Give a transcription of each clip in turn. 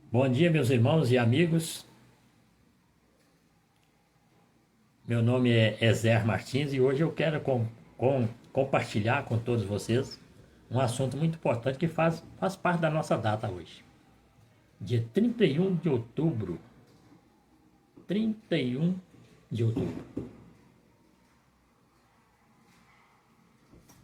Bom dia, meus irmãos e amigos. Meu nome é Ezer Martins e hoje eu quero compartilhar com todos vocês um assunto muito importante que faz parte da nossa data hoje. Dia 31 de outubro. 31 de outubro.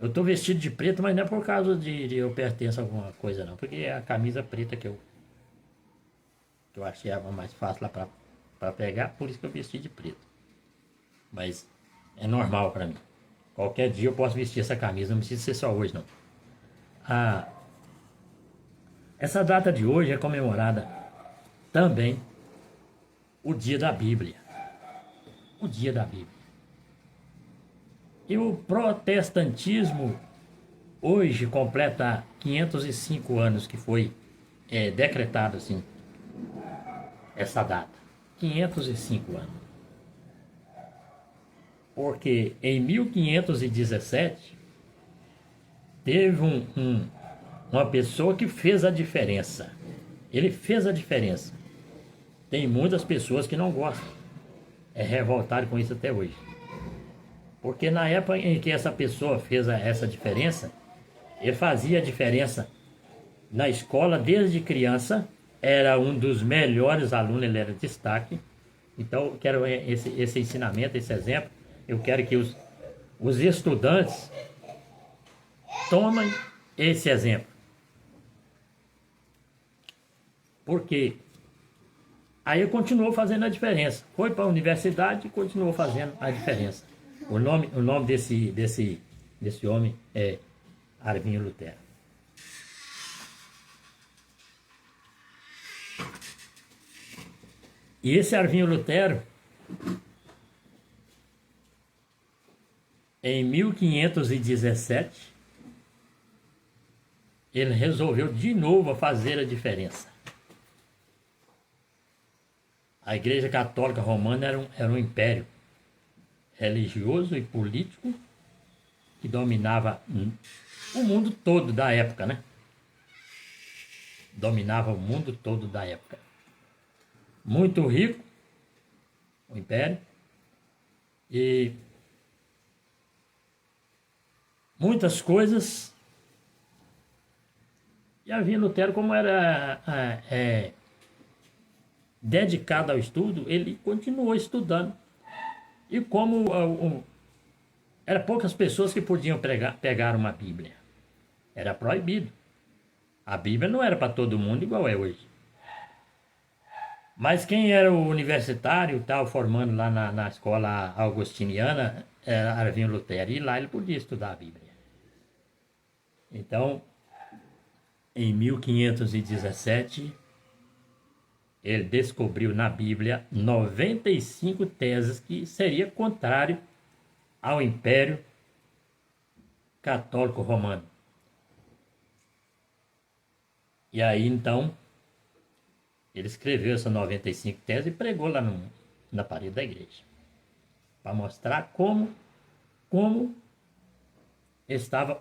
Eu estou vestido de preto, mas não é por causa de eu pertenço a alguma coisa não, porque é a camisa preta que eu achei a mais fácil lá para pegar, por isso que eu vesti de preto. Mas é normal para mim. Qualquer dia eu posso vestir essa camisa, não precisa ser só hoje não. Ah, essa data de hoje é comemorada também o dia da Bíblia. O dia da Bíblia. E o protestantismo hoje completa 505 anos que foi decretado assim, essa data. 505 anos. Porque em 1517 teve uma pessoa que fez a diferença. Ele fez a diferença. Tem muitas pessoas que não gostam. É revoltado com isso até hoje. Porque na época em que essa pessoa fez essa diferença, ele fazia a diferença na escola desde criança, era um dos melhores alunos, ele era destaque. Então eu quero esse ensinamento, esse exemplo. Eu quero que os estudantes tomem esse exemplo. Porque aí ele continuou fazendo a diferença. Foi para a universidade e continuou fazendo a diferença. O nome desse homem é Arvinho Lutero. E esse Arvinho Lutero, em 1517, ele resolveu de novo fazer a diferença. A Igreja Católica Romana era um império religioso e político que dominava o mundo todo da época, né? Dominava o mundo todo da época. Muito rico, o império, e muitas coisas. E havia Lutero, como era dedicado ao estudo, ele continuou estudando. E como eram poucas pessoas que podiam pegar uma Bíblia. Era proibido. A Bíblia não era para todo mundo igual é hoje. Mas quem era o universitário, tal, formando lá na escola augustiniana, era Arvinho Lutero. E lá ele podia estudar a Bíblia. Então, em 1517, ele descobriu na Bíblia 95 teses que seria contrário ao Império Católico Romano. E aí então ele escreveu essas 95 teses e pregou lá na parede da igreja, para mostrar como estavam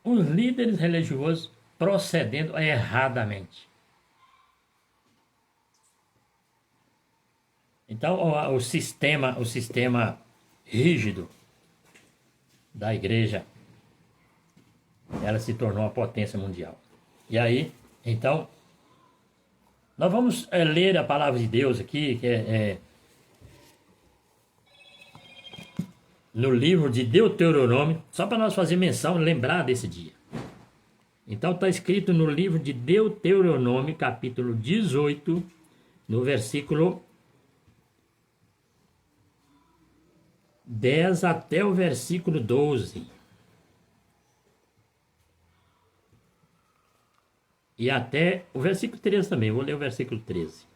os líderes religiosos procedendo erradamente. Então o sistema rígido da igreja, ela se tornou uma potência mundial. E aí, então, nós vamos ler a palavra de Deus aqui, que é no livro de Deuteronômio, só para nós fazer menção, lembrar desse dia. Então está escrito no livro de Deuteronômio, capítulo 18, no versículo 10 até o versículo 12. E até o versículo 13 também, vou ler o versículo 13,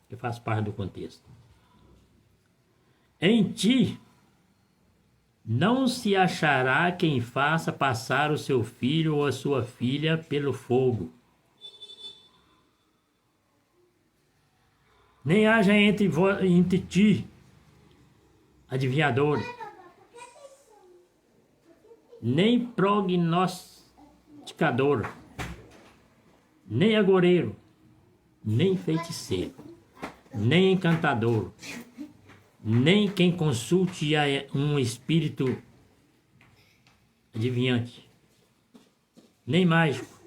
que faz parte do contexto. Em ti não se achará quem faça passar o seu filho ou a sua filha pelo fogo, nem haja entre ti adivinhador, nem prognosticador, nem agoreiro, nem feiticeiro, nem encantador, nem quem consulte um espírito adivinhante, nem mágico,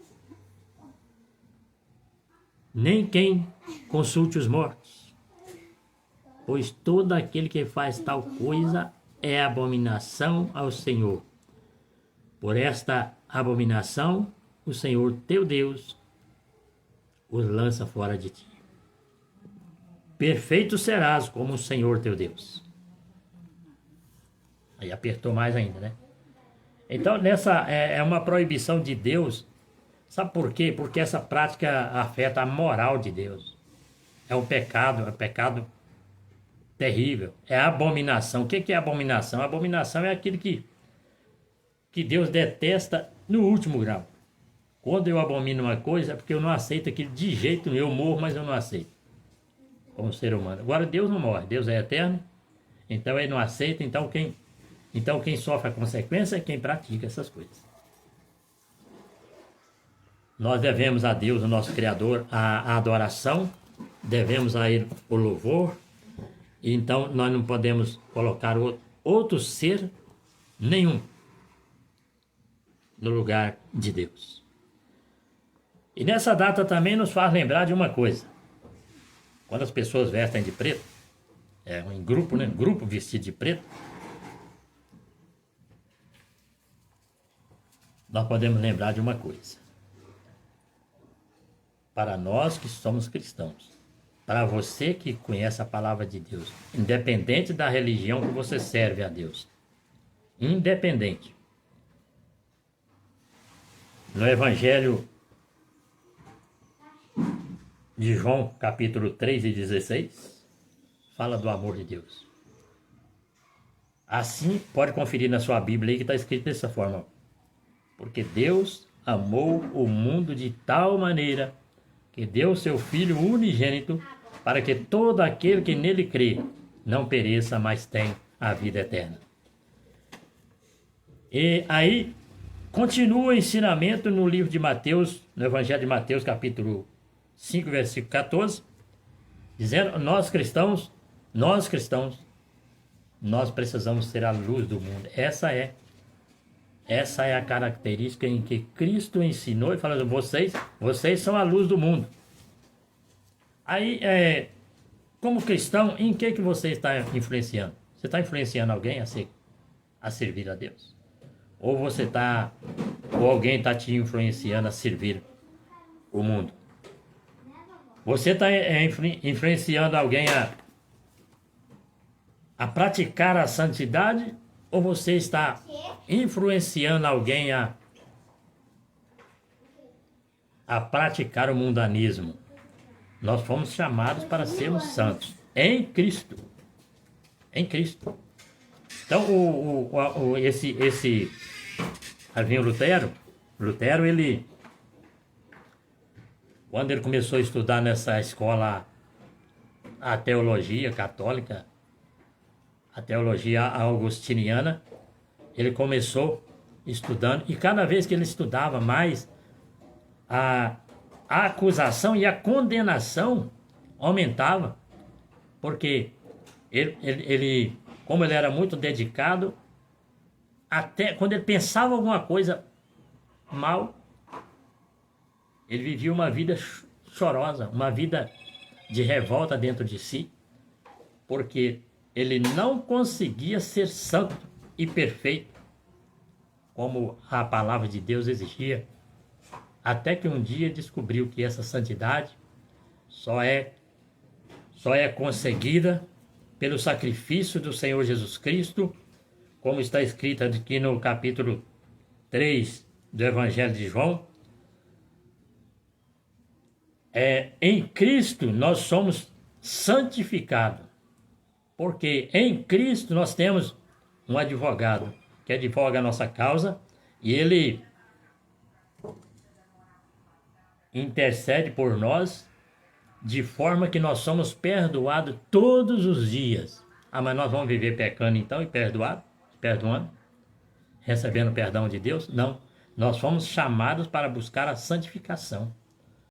nem quem consulte os mortos, pois todo aquele que faz tal coisa é abominação ao Senhor. Por esta abominação, o Senhor teu Deus os lança fora de ti. Perfeito serás como o Senhor teu Deus. Aí apertou mais ainda, né? Então, nessa é uma proibição de Deus. Sabe por quê? Porque essa prática afeta a moral de Deus. É um pecado terrível. É abominação. O que é abominação? A abominação é aquilo que Deus detesta no último grau. Quando eu abomino uma coisa, é porque eu não aceito aquilo de jeito nenhum. Eu morro, mas eu não aceito. Como ser humano. Agora, Deus não morre. Deus é eterno. Então, ele não aceita. Então, quem sofre a consequência é quem pratica essas coisas. Nós devemos a Deus, o nosso Criador, a adoração. Devemos a Ele o louvor. Então, nós não podemos colocar outro ser nenhum no lugar de Deus. E nessa data também nos faz lembrar de uma coisa. Quando as pessoas vestem de preto, em grupo, né? Grupo vestido de preto, nós podemos lembrar de uma coisa. Para nós que somos cristãos, para você que conhece a palavra de Deus, independente da religião que você serve a Deus, independente. No Evangelho de João, capítulo 3 e 16, fala do amor de Deus. Assim, pode conferir na sua Bíblia aí que está escrito dessa forma. Porque Deus amou o mundo de tal maneira que deu seu Filho unigênito para que todo aquele que nele crê não pereça, mas tenha a vida eterna. E aí, continua o ensinamento no livro de Mateus, no Evangelho de Mateus, capítulo 5, versículo 14, dizendo, nós cristãos, nós precisamos ser a luz do mundo. Essa é a característica em que Cristo ensinou e falou, vocês são a luz do mundo. Aí, como cristão, em que você está influenciando? Você está influenciando alguém a servir a Deus? Ou alguém está te influenciando a servir o mundo? Você está influenciando alguém a praticar a santidade? Ou você está influenciando alguém a praticar o mundanismo? Nós fomos chamados para sermos santos em Cristo. Em Cristo. Então, Arvinho Lutero, ele, quando ele começou a estudar nessa escola a teologia católica, a teologia augustiniana, ele começou estudando, e cada vez que ele estudava mais, a acusação e a condenação aumentava, porque ele, como ele era muito dedicado, até quando ele pensava alguma coisa mal, ele vivia uma vida chorosa, uma vida de revolta dentro de si, porque ele não conseguia ser santo e perfeito, como a palavra de Deus exigia, até que um dia descobriu que essa santidade só é conseguida pelo sacrifício do Senhor Jesus Cristo, como está escrito aqui no capítulo 3 do Evangelho de João. Em Cristo nós somos santificados, porque em Cristo nós temos um advogado que advoga a nossa causa, e ele intercede por nós, de forma que nós somos perdoados todos os dias. Mas nós vamos viver pecando então e perdoando, recebendo o perdão de Deus? Não. Nós fomos chamados para buscar a santificação.